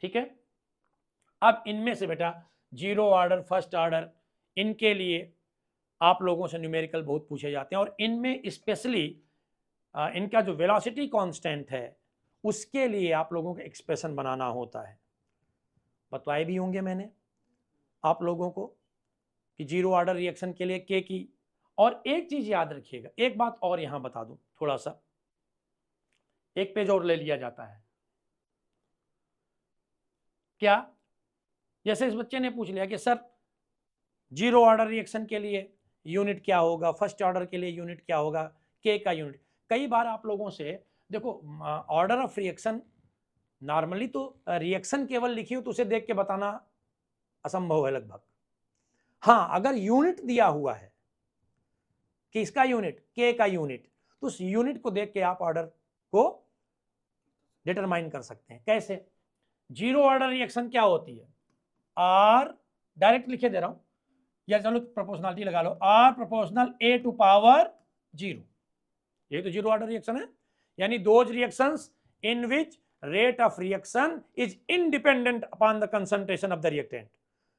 ठीक है। अब इनमें से बेटा जीरो ऑर्डर, फर्स्ट ऑर्डर, इनके लिए आप लोगों से न्यूमेरिकल बहुत पूछे जाते हैं, और इनमें स्पेशली इनका जो वेलोसिटी कांस्टेंट है उसके लिए आप लोगों को एक्सप्रेशन बनाना होता है। बतवाए भी होंगे मैंने आप लोगों को कि जीरो ऑर्डर रिएक्शन के लिए के की। और एक चीज याद रखिएगा, एक बात और यहां बता दूं, थोड़ा सा एक पेज और ले लिया जाता है, क्या, जैसे इस बच्चे ने पूछ लिया कि सर जीरो ऑर्डर रिएक्शन के लिए यूनिट क्या होगा, फर्स्ट ऑर्डर के लिए यूनिट क्या होगा, के का यूनिट। कई बार आप लोगों से, देखो ऑर्डर ऑफ रिएक्शन नॉर्मली तो रिएक्शन केवल लिखी हो तो उसे देख के बताना असंभव है लगभग। हाँ, अगर यूनिट दिया हुआ है कि इसका यूनिट के का यूनिट, तो उस यूनिट को देख के आप ऑर्डर को डिटरमाइन कर सकते हैं। कैसे, जीरो ऑर्डर रिएक्शन क्या होती है, आर, डायरेक्ट लिखे दे रहा हूं, या चलो प्रोपोर्शनलिटी लगा लो, R proportional A to power zero, ये तो जीरो ऑर्डर रिएक्शन है। यानी those reactions in which rate of reaction is independent upon the concentration of the reactant.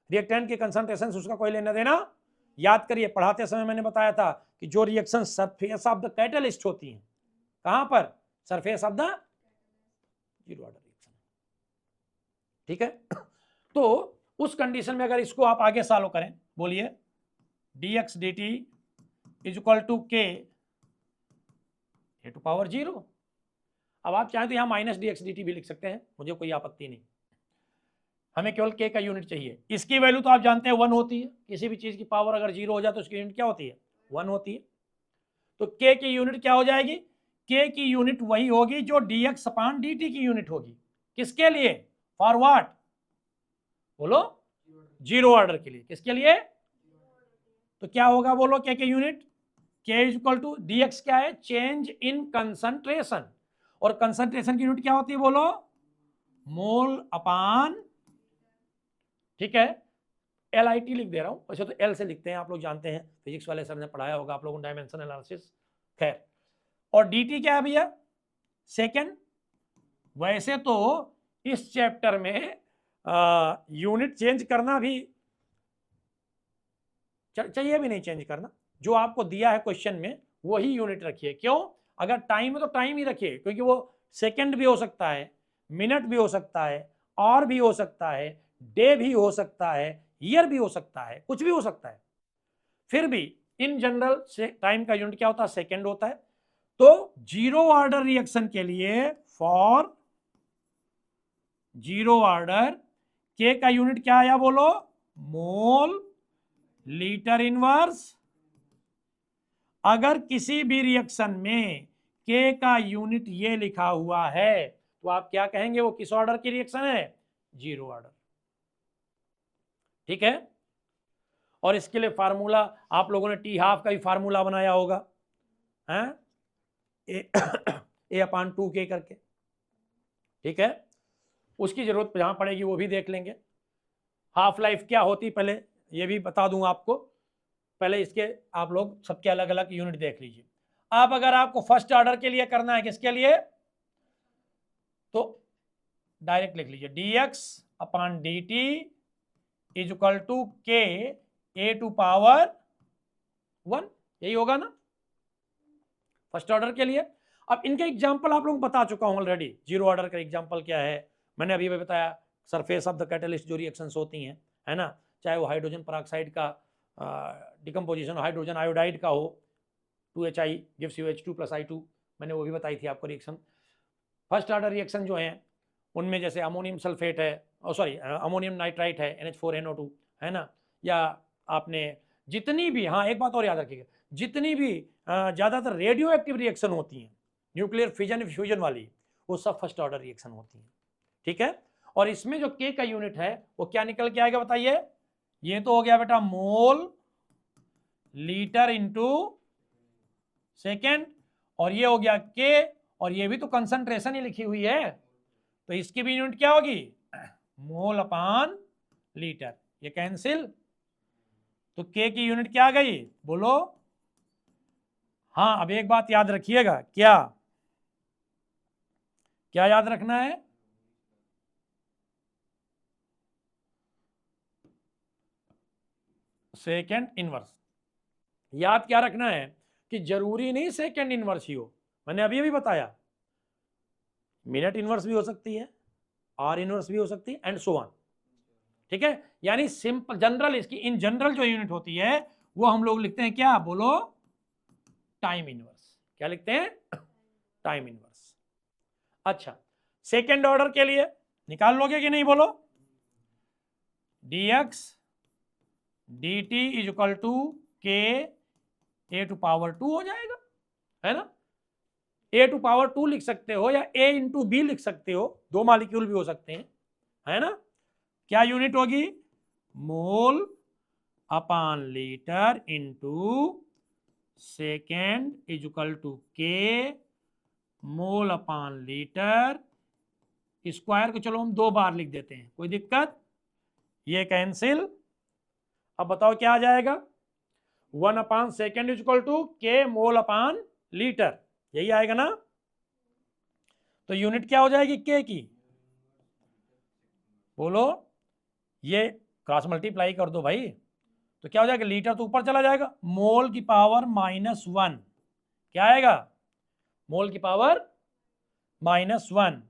Reactant के कंसंट्रेशन से उसका कोई लेना देना, याद करिए पढ़ाते समय मैंने बताया था कि जो reaction surface of the catalyst होती हैं, कहां पर, surface of the zero order reaction, ठीक है। तो उस कंडीशन में अगर इसको आप आगे सॉल्व करें, बोलिए dx dt is equal to K A to power zero. अब आप चाहें तो यहां माइनस dx dt भी लिख सकते हैं, मुझे कोई आपत्ति नहीं, हमें केवल k का यूनिट चाहिए। इसकी वैल्यू तो आप जानते हैं 1 होती है, किसी भी चीज की पावर अगर जीरो हो जाए तो उसकी यूनिट क्या होती है, 1 होती है। तो k की यूनिट क्या हो जाएगी, k की यूनिट वही होगी जो dx अपॉन dt की यूनिट होगी। किसके लिए, फॉर व्हाट, बोलो, जीरो ऑर्डर के लिए। किसके लिए, तो क्या होगा बोलो, k के unit, k is equal to dx क्या है, चेंज इन कंसंट्रेशन, और कंसंट्रेशन की यूनिट क्या होती है बोलो, मोल अपान, ठीक है। LIT लिख दे रहा हूं, वैसे तो L से लिखते हैं, आप लोग जानते हैं, फिजिक्स वाले सर ने पढ़ाया होगा आप लोगों ने, डायमेंशन एनालिसिस, खैर। और dt क्या है भैया, सेकेंड वैसे तो इस चैप्टर में यूनिट चेंज करना भी चाहिए, भी नहीं चेंज करना, जो आपको दिया है क्वेश्चन में वही यूनिट रखिए। क्यों? अगर टाइम है तो टाइम ही रखिए, क्योंकि वो सेकंड भी हो सकता है, मिनट भी हो सकता है, और भी हो सकता है, डे भी हो सकता है, ईयर भी हो सकता है, कुछ भी हो सकता है। फिर भी इन जनरल से टाइम का यूनिट क्या होता है? सेकंड होता है। तो जीरो ऑर्डर रिएक्शन के लिए, फॉर जीरो ऑर्डर, के का यूनिट क्या आया बोलो? Mole litre inverse. अगर किसी भी रिएक्शन में के का यूनिट ये लिखा हुआ है तो आप क्या कहेंगे? वो किस ऑर्डर की रिएक्शन है? Zero order. ठीक है। और इसके लिए फार्मूला आप लोगों ने टी हाफ का भी फार्मूला बनाया होगा, हैं? ए अपान 2k करके। ठीक है, उसकी जरूरत जहां पड़ेगी वो भी देख लेंगे। हाफ लाइफ क्या होती पहले ये भी बता दूं आपको, पहले इसके आप लोग सबके अलग अलग यूनिट देख लीजिए। अब अगर आपको फर्स्ट ऑर्डर के लिए करना है, किसके लिए, तो डायरेक्ट लिख लीजिए dx upon dt is equal to K A to power 1, यही होगा ना फर्स्ट ऑर्डर के लिए। अब इनके एग्जाम्पल आप लोग बता चुका हूं ऑलरेडी। जीरो ऑर्डर का एग्जाम्पल क्या है मैंने अभी भी बताया, सरफेस ऑफ द कैटलिस्ट जो रिएक्शंस होती हैं, है ना, चाहे वो हाइड्रोजन पेरोक्साइड का डिकम्पोजिशन हाइड्रोजन आयोडाइड का हो, 2HI gives you H2 + I2, मैंने वो भी बताई थी आपको रिएक्शन। फर्स्ट ऑर्डर रिएक्शन जो हैं उनमें जैसे अमोनियम सल्फेट है, सॉरी अमोनियम नाइट्राइट है, NH4NO2, है ना, या आपने जितनी भी, हाँ एक बात और याद रखिएगा, जितनी भी ज़्यादातर रेडियो एक्टिव रिएक्शन होती हैं, न्यूक्लियर फिजन फ्यूजन वाली, वो सब फर्स्ट ऑर्डर रिएक्शन होती हैं। ठीक है, और इसमें जो के का यूनिट है वो क्या निकल के आएगा बताइए? ये तो हो गया बेटा मोल लीटर इंटू सेकेंड, और ये हो गया के, और ये भी तो कंसंट्रेशन ही लिखी हुई है, तो इसकी भी यूनिट क्या होगी? Mole upon litre. ये कैंसिल, तो के की यूनिट क्या आ गई बोलो? हाँ, अब एक बात याद रखिएगा, क्या क्या याद रखना है? Second inverse. याद क्या रखना है कि जरूरी नहीं सेकेंड इनवर्स ही हो, मैंने अभी अभी बताया मिनट इनवर्स भी हो सकती है, आर इनवर्स भी हो सकती है, एंड सो ऑन। ठीक है, यानी सिंपल जनरल, इसकी इन जनरल जो यूनिट होती है वो हम लोग लिखते हैं क्या बोलो? Time inverse. क्या लिखते हैं? Time inverse. अच्छा, सेकेंड ऑर्डर के लिए निकाल लोगे कि नहीं बोलो? dx dt is equal to K A to power 2 हो जाएगा, है ना। ए टू पावर 2 लिख सकते हो या ए इंटू बी लिख सकते हो, दो मालिक्यूल भी हो सकते हैं, है ना। क्या यूनिट होगी? Mole upon litre into second is equal to K mole upon litre. Square को चलो हम 2 बार लिख देते हैं, कोई दिक्कत? ये कैंसिल। अब बताओ क्या आ जाएगा? 1 अपान second is equal to K mole upon litre, यही आएगा ना। तो यूनिट क्या हो जाएगी के की बोलो? ये क्रॉस मल्टीप्लाई कर दो भाई, तो क्या हो जाएगा? लीटर तो ऊपर चला जाएगा, मोल की पावर -1, क्या आएगा? मोल की पावर -1,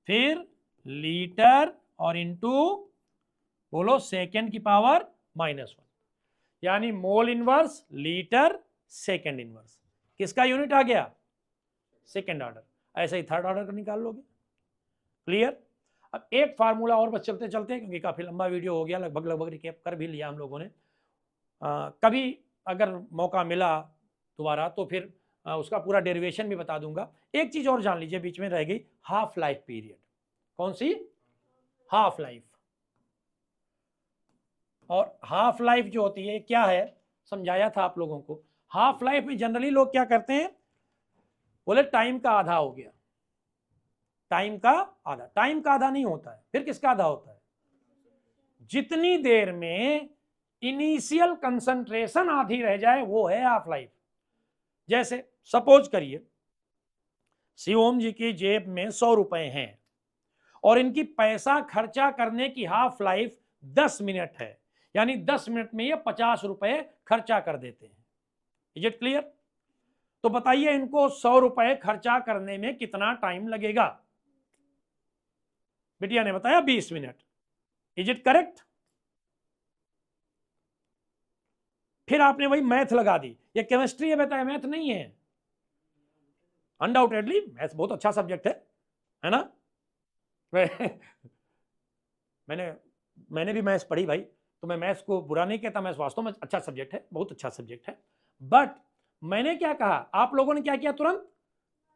फिर लीटर और इंटू बोलो सेकेंड की पावर -1, यानी mole inverse litre second inverse. किसका यूनिट आ गया? Second order. ऐसे ही थर्ड ऑर्डर का निकाल लोगे। क्लियर? अब एक फार्मूला और बस चलते चलते, क्योंकि काफी लंबा वीडियो हो गया, लगभग रिकैप कर भी लिया हम लोगों ने। कभी अगर मौका मिला दोबारा तो फिर उसका पूरा डेरिवेशन भी बता दूंगा। एक चीज और जान लीजिए, बीच में रह गई, हाफ लाइफ पीरियड। कौन सी? Half life. और हाफ लाइफ जो होती है क्या है, समझाया था आप लोगों को। हाफ लाइफ में जनरली लोग क्या करते हैं, बोले टाइम का आधा हो गया। टाइम का आधा, टाइम का आधा नहीं होता है, फिर किसका आधा होता है? जितनी देर में इनिशियल कंसंट्रेशन आधी रह जाए वो है हाफ लाइफ। जैसे सपोज करिए शिवम जी की जेब में 100 रुपए हैं, और इनकी पैसा खर्चा करने की हाफ लाइफ 10 मिनट है, यानी 10 मिनट में ये 50 रुपए खर्चा कर देते हैं। Is it clear? तो बताइए इनको 100 रुपए खर्चा करने में कितना टाइम लगेगा? बिटिया ने बताया 20 मिनट। Is it correct? फिर आपने वही मैथ लगा दी, ये केमिस्ट्री है बेटा, मैथ नहीं है। अनडाउटेडली मैथ बहुत अच्छा सब्जेक्ट है ना? मैंने भी मैथ्स पढ़ी भाई, तो मैं मैथ्स को बुरा नहीं कहता, मैथ्स वास्तव में अच्छा सब्जेक्ट है, बहुत अच्छा सब्जेक्ट है। बट मैंने क्या कहा, आप लोगों ने क्या किया, तुरंत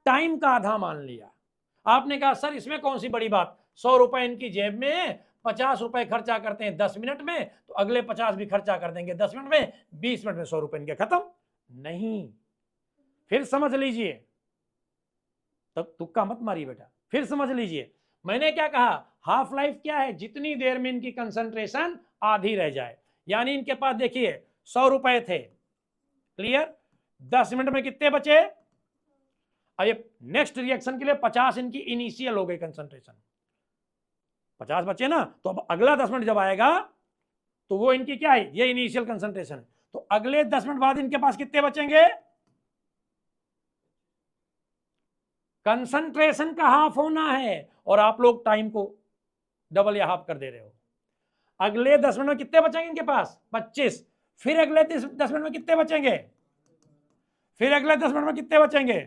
टाइम का आधा मान लिया। आपने कहा सर इसमें कौन सी बड़ी बात, 100 रुपए इनकी जेब में, 50 रुपए खर्चा करते हैं 10 मिनट में, तो अगले 50 भी खर्चा कर देंगे 10 मिनट में, 20 मिनट में 100 रुपए इनके खत्म। नहीं, फिर समझ लीजिए, तब तुक्का मत मारिए बेटा, फिर समझ लीजिए। मैंने क्या कहा, हाफ लाइफ क्या है, जितनी देर में इनकी कंसंट्रेशन आधी रह जाए। यानी इनके पास देखिए 100 रुपए थे, क्लियर, 10 मिनट में कितने बचे? अब ये नेक्स्ट रिएक्शन के लिए 50 इनकी इनिशियल हो गई कंसंट्रेशन, 50 बचे ना, तो अब अगला 10 मिनट जब आएगा तो वो इनकी क्या है, ये इनिशियल कंसंट्रेशन है, तो अगले 10 मिनट बाद इनके पास कितने बचेंगे? कंसंट्रेशन का हाफ होना है, और आप लोग टाइम को डबल या हाफ कर दे रहे हो। अगले 10 मिनट में कितने बचेंगे इनके पास? 25। फिर अगले 10 मिनट में कितने बचेंगे? फिर अगले 10 मिनट में कितने बचेंगे?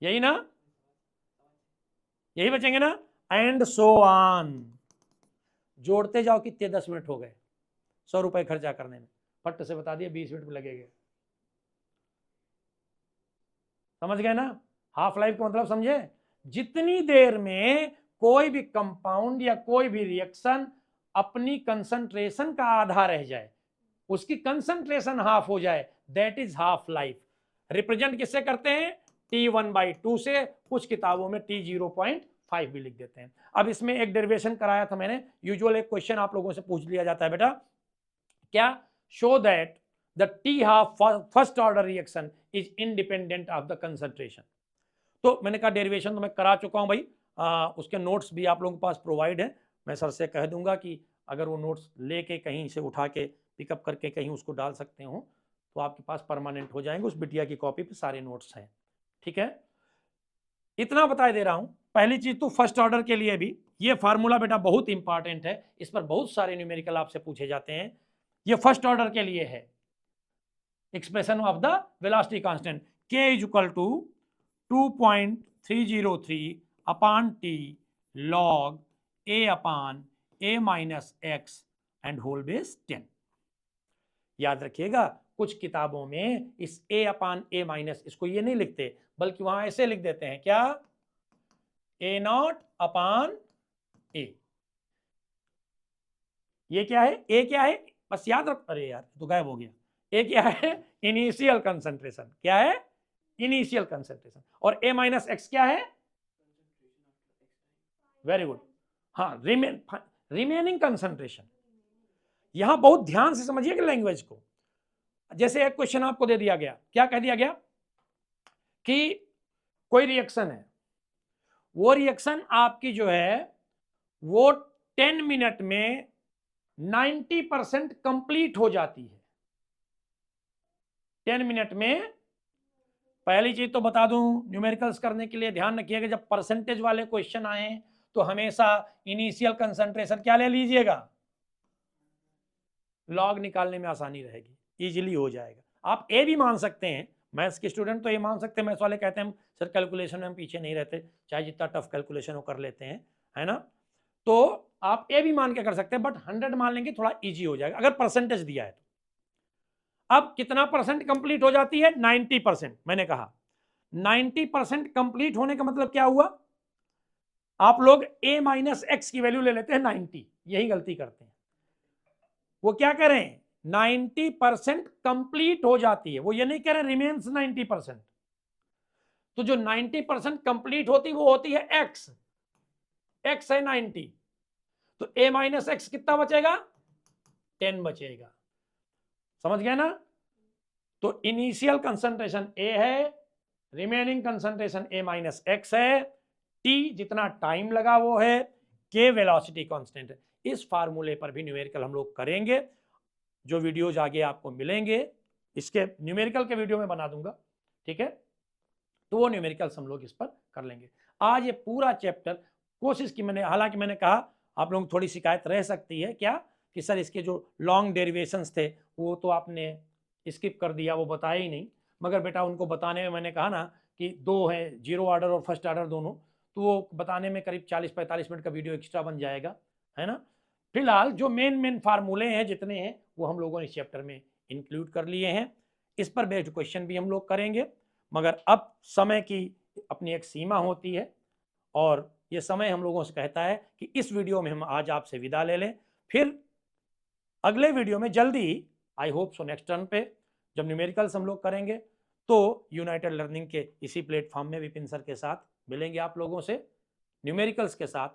यही ना, यही बचेंगे ना, एंड सो ऑन। जोड़ते जाओ, कितने 10 मिनट हो गए 100 रुपए खर्चा करने में, फट से बता दिए 20 मिनट में लगेंगे। समझ गए ना? हाफ लाइफ का मतलब समझे? जितनी देर में कोई भी कंपाउंड या कोई भी रिएक्शन अपनी कंसंट्रेशन का आधा रह जाए, उसकी कंसंट्रेशन हाफ हो जाए, that is half life. Represent किससे करते हैं? T1/2 से, कुछ किताबों में T0.5 भी लिख देते हैं। अब इसमें एक डेरिवेशन कराया था मैंने, यूजुअल एक क्वेश्चन आप लोगों से पूछ लिया जाता है बेटा, क्या, show that the T half first order reaction is independent of the concentration. तो मैंने कहा डेरिवेशन तो मैं करा चुका हूं भाई, उसके नोट्स भी आप लोगों के पास प्रोवाइड है, मैं सर से कह दूंगा कि अगर वो नोट्स लेके कहीं से उठा के पिकअप करके कहीं उसको डाल सकते हो तो आपके पास परमानेंट हो जाएंगे, उस बिटिया की कॉपी पे सारे नोट्स हैं। ठीक है, इतना बता दे रहा हूं। पहली चीज तो फर्स्ट ऑर्डर के लिए भी ये फार्मूला बेटा बहुत इंपॉर्टेंट है, इस पर बहुत सारे न्यूमेरिकल आपसे पूछे जाते हैं। ये फर्स्ट ऑर्डर के लिए है, expression of the velocity constant k is equal to 2.303 upon T log a upon a minus x and whole base 10। याद रखिएगा, कुछ किताबों में इस a अपॉन a माइनस इसको ये नहीं लिखते, बल्कि वहां ऐसे लिख देते हैं, क्या, a नॉट अपॉन a। ये क्या है, a क्या है, बस याद रख, अरे यार तो गायब हो गया। ए क्या है, इनिशियल कंसंट्रेशन, क्या है, इनिशियल कंसंट्रेशन, और a माइनस एक्स क्या है, वेरी गुड, हाँ, रिमेनिंग कंसंट्रेशन। यहां बहुत ध्यान से समझिएगा लैंग्वेज को। जैसे एक क्वेश्चन आपको दे दिया गया, क्या कह दिया गया कि कोई रिएक्शन है, वो रिएक्शन आपकी जो है वो 10 मिनट में 90% कंप्लीट हो जाती है। 10 मिनट में, पहली चीज तो बता दूं, न्यूमेरिकल्स करने के लिए ध्यान रखिएगा, जब परसेंटेज वाले क्वेश्चन आए तो हमेशा इनिशियल कंसंट्रेशन क्या ले लीजिएगा, लॉग निकालने में आसानी रहेगी, इजीली हो जाएगा। आप ए भी मान सकते हैं, मैथ्स के स्टूडेंट तो ये मान सकते हैं, मैथ्स वाले कहते हैं सर कैलकुलेशन में हम पीछे नहीं रहते, चाहे जितना टफ कैलकुलेशन हो कर लेते हैं, है ना, तो आप ए भी मान के कर सकते हैं, बट 100 मान लेंगे थोड़ा इजी हो जाएगा अगर परसेंटेज दिया है तो। अब कितना परसेंट कंप्लीट हो जाती है, 90%। मैंने कहा 90% कंप्लीट होने का मतलब क्या हुआ, आप लोग a माइनस एक्स की वैल्यू ले लेते हैं 90, यही गलती करते हैं। वो क्या करें, 90% कंप्लीट हो जाती है, वो ये नहीं कह रहे रिमेन्स 90%। तो जो 90% कंप्लीट होती वो होती है x, x है 90, तो a माइनस एक्स कितना बचेगा, 10 बचेगा। समझ गए ना? तो इनिशियल कंसंट्रेशन a है, remaining concentration A minus x है, T जितना टाइम लगा वो है, K वेलोसिटी कांस्टेंट है। इस फार्मूले पर भी न्यूमेरिकल हम लोग करेंगे, जो वीडियोज आगे आपको मिलेंगे इसके न्यूमेरिकल के वीडियो में बना दूंगा, ठीक है, तो वो न्यूमेरिकल्स हम लोग इस पर कर लेंगे। आज ये पूरा चैप्टर कोशिश की मैंने, हालांकि मैंने कहा आप लोगों को थोड़ी शिकायत रह सकती है क्या कि सर इसके जो लॉन्ग डेरिवेशंस थे वो तो आपने स्किप कर दिया, वो बताया ही नहीं, मगर बेटा उनको बताने में मैंने कहा ना कि दो हैं, जीरो ऑर्डर और फर्स्ट ऑर्डर दोनों, तो वो बताने में करीब 40-45 मिनट का वीडियो एक्स्ट्रा बन जाएगा, है ना। फिलहाल जो मेन फार्मूले हैं जितने हैं वो हम लोगों ने इस चैप्टर में इंक्लूड कर लिए हैं, इस पर बेस्ड क्वेश्चन भी हम लोग करेंगे, मगर अब समय की अपनी एक सीमा होती है और ये समय हम लोगों से कहता है कि इस वीडियो में हम आज आपसे विदा ले लें, फिर अगले वीडियो में जल्दी ही, I hope so next turn पे जब न्यूमेरिकल्स हम लोग करेंगे तो यूनाइटेड लर्निंग के इसी प्लेटफॉर्म में विपिन सर के साथ मिलेंगे आप लोगों से न्यूमेरिकल्स के साथ।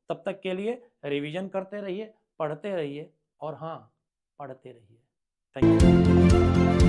तब तक के लिए रिवीजन करते रहिए, पढ़ते रहिए और हाँ, पढ़ते रहिए। Thank you.